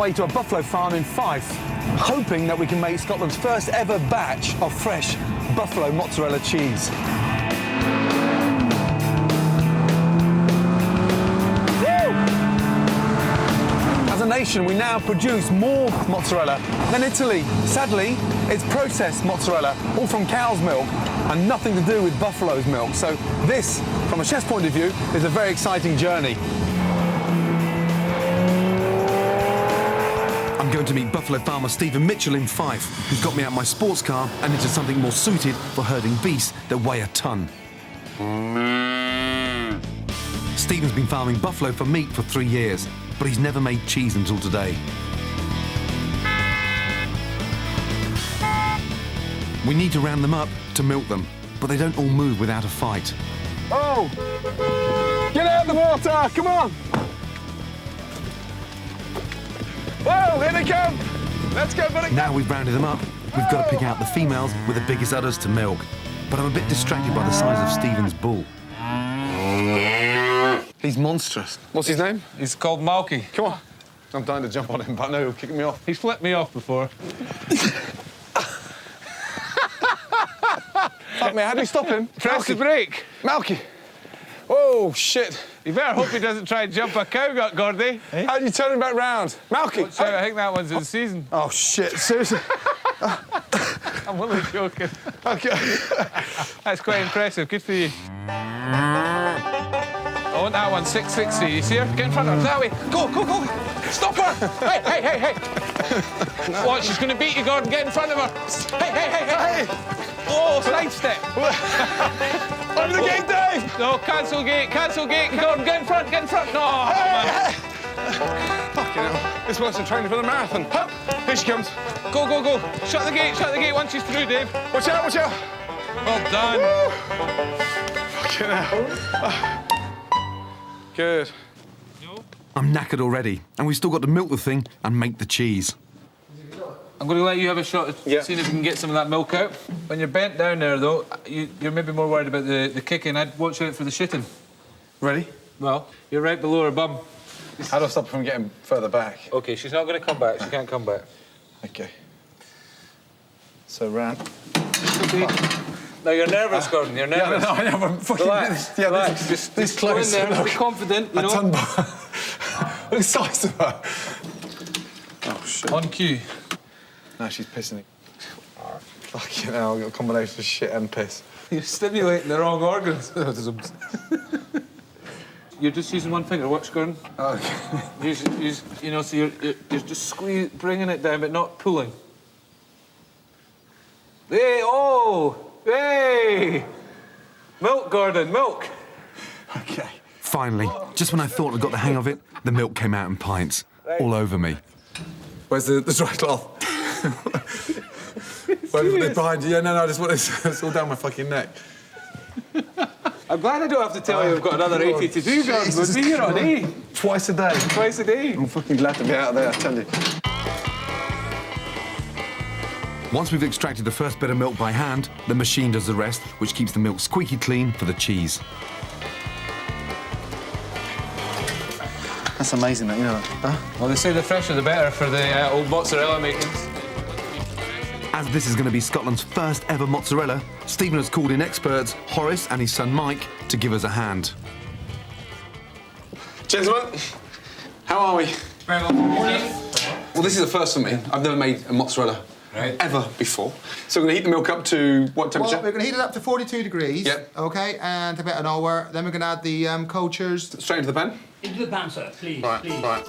way to a buffalo farm in Fife, hoping that we can make Scotland's first ever batch of fresh buffalo mozzarella cheese. As a nation, we now produce more mozzarella than Italy. Sadly, it's processed mozzarella, all from cow's milk, and nothing to do with buffalo's milk. So this, from a chef's point of view, is a very exciting journey. I'm going to meet buffalo farmer Stephen Mitchell in Fife, who's got me out my sports car and into something more suited for herding beasts that weigh a ton. Stephen's been farming buffalo for meat for 3 years, but he's never made cheese until today. We need to round them up to milk them, but they don't all move without a fight. Oh! Get out of the water! Come on! Whoa, here they come! Let's go, buddy! Now we've rounded them up, we've got to pick out the females with the biggest udders to milk. But I'm a bit distracted by the size of Stephen's bull. He's monstrous. What's his name? He's called Malky. Come on. I'm dying to jump on him, but no, he'll kick me off. He's flipped me off before. Fuck me, how do you stop him? Press the brake. Malky! Oh, shit. You better hope he doesn't try and jump a cow, Gordy. Eh? How do you turn him back round? Malky! Watch out, I think that one's in season. Oh, shit, seriously? I'm only joking. OK. That's quite impressive. Good for you. I want that one, 660. You see her? Get in front of her. That way. Go, go, go. Stop her. Hey, hey, hey, hey. What? She's going to beat you, Gordon. Get in front of her. Hey, hey, hey, hey. Oh, sidestep. Over the gate, Dave. No, cancel gate, cancel gate. Gordon, get in front, get in front. No. Hey. Fucking hell. This one's in training for the marathon. Hup. Here she comes. Go, go, go. Shut the gate once she's through, Dave. Watch out, watch out. Well done. Woo. Fucking hell. Good. I'm knackered already, and we've still got to milk the thing and make the cheese. I'm going to let you have a shot at seeing if you can get some of that milk out. When you're bent down there, though, you're maybe more worried about the kicking. I'd watch out for the shitting. Ready? Well, you're right below her bum. How do I stop her from getting further back? OK, she's not going to come back. She can't come back. OK. So, round. OK. Now, you're nervous, Gordon. You're nervous. Yeah, no, I know. I'm fucking... Relax. Yeah, relax. This close. Go in there. Be confident, you know. A ton bar. Look at the size of her. Oh, shit. On cue. No, she's pissing it. Fucking hell, I've got a combination of shit and piss. You're stimulating the wrong organs. You're just using one finger. Watch, Gordon. OK. You know, so you're just bringing it down, but not pulling. Hey, oh! Hey! Milk, Gordon, milk. OK. Finally, just when I thought I'd got the hang of it, the milk came out in pints, all over me. Where's the dry cloth? Where's behind you? Yeah, no, just want it's all down my fucking neck. I'm glad I don't have to tell you I've got another 80 to do, Gordon. We'll be here on A. Twice a day. Twice a day. I'm fucking glad to be out of there, I tell you. Once we've extracted the first bit of milk by hand, the machine does the rest, which keeps the milk squeaky clean for the cheese. That's amazing, that, you know. Huh? Well, they say the fresher the better for the old mozzarella makings. As this is going to be Scotland's first ever mozzarella, Stephen has called in experts, Horace and his son Mike, to give us a hand. Gentlemen, how are we? Very well. Morning. Well, this is the first for me. I've never made a mozzarella ever before. So we're going to heat the milk up to what temperature? Well, we're going to heat it up to 42 degrees. Yep. OK, and about an hour. Then we're going to add the cultures. Straight into the pan? Into the pan, sir, please. Right, please. right.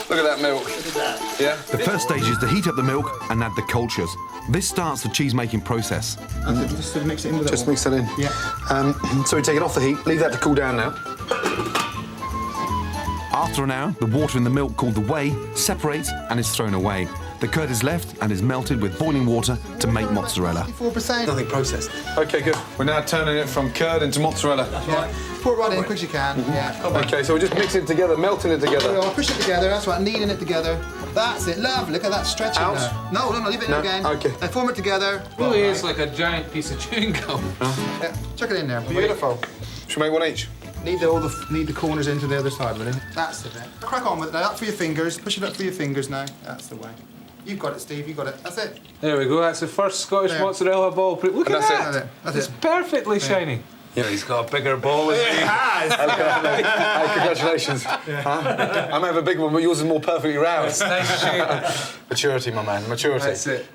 Look at that milk. Look at that. Yeah? The first stage is to heat up the milk and add the cultures. This starts the cheese-making process. Just sort of mix it in with it. Just mix that in. Yeah. So we take it off the heat, leave that to cool down now. After an hour, the water in the milk, called the whey, separates and is thrown away. The curd is left and is melted with boiling water to make mozzarella. 4%. Nothing processed. OK, good. We're now turning it from curd into mozzarella. That's right. Pour it right in as quick as you can. Yeah. OK, so we're just mixing it together, melting it together. Push it together, that's right, kneading it together. That's it, lovely. Look at that stretching Out? there. No, leave it in again. OK. Then form it together. Really is like a giant piece of chewing gum. Yeah, chuck it in there. Beautiful. Should we make one each? Need the corners into the other side, will you? That's the bit. Crack on with it now. Up for your fingers. Push it up for your fingers now. That's the way. You've got it, Steve. You've got it. That's it. There we go. That's the first Scottish mozzarella ball. Look at that. That's it. That's It's it. perfectly shiny. Yeah, he's got a bigger ball than me. It has. Hey, congratulations. Huh? I may have a big one, but yours is more perfectly round. It's nice shape. Maturity, my man, maturity. That's it.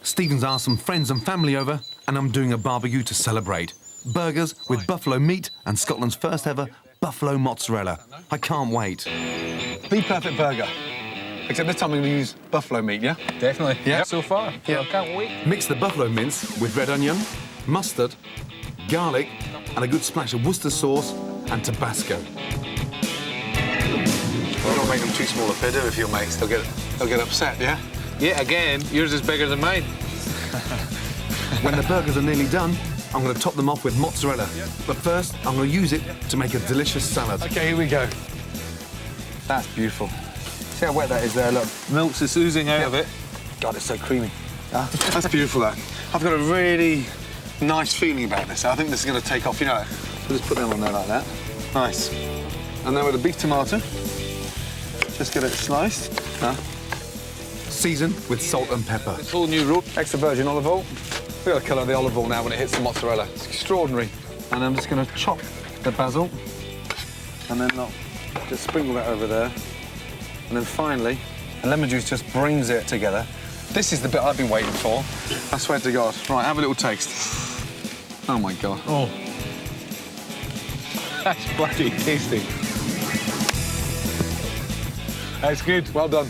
Stephen's asked some friends and family over, and I'm doing a barbecue to celebrate. Burgers with buffalo meat and Scotland's first ever buffalo mozzarella. I can't wait. The perfect burger. Except this time I'm going to use buffalo meat, yeah? Definitely. Yeah. So far. Yeah. I can't wait. Mix the buffalo mince with red onion, mustard, garlic, and a good splash of Worcester sauce and Tabasco. Don't make them too small a bit if your mates. They'll get upset, yeah? Yeah, again, yours is bigger than mine. When the burgers are nearly done, I'm going to top them off with mozzarella. But first, I'm going to use it to make a delicious salad. OK, here we go. That's beautiful. See how wet that is there, look. Milk's just oozing out of it. God, it's so creamy. That's beautiful, that. I've got a really nice feeling about this. I think this is going to take off, you know. So just put them on there like that. Nice. And then with a beef tomato, just get it sliced. Season with salt and pepper. It's whole new rope. Extra virgin olive oil. We've got the colour of the olive oil now when it hits the mozzarella. It's extraordinary. And I'm just going to chop the basil. And then I'll just sprinkle that over there. And then finally, the lemon juice just brings it together. This is the bit I've been waiting for. I swear to God. Right, have a little taste. Oh, my God. Oh. That's bloody tasty. That's good. Well done.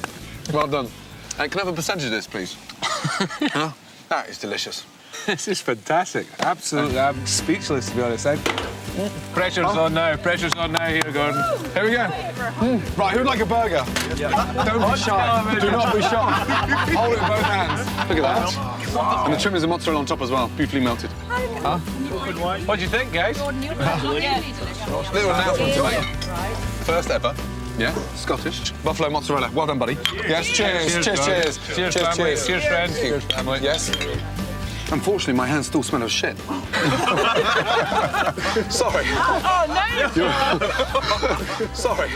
Well done. Can I have a percentage of this, please? Huh? That is delicious. This is fantastic. Absolutely. I'm speechless, to be honest. Pressure's on now. Pressure's on now here, Gordon. Here we go. Right, who'd like a burger? Don't be shy. Do not be shy. Hold it with both hands. Look at that. And the trim is the mozzarella on top as well, beautifully melted. Huh? What do you think, guys? Little announcement to make. First ever. Yeah, Scottish. Buffalo mozzarella. Well done, buddy. Yes, cheers, cheers, cheers. Cheers, family. Cheers, friends. Cheers, family. Yes. Unfortunately, my hands still smell of shit. Sorry. Oh, no! Sorry.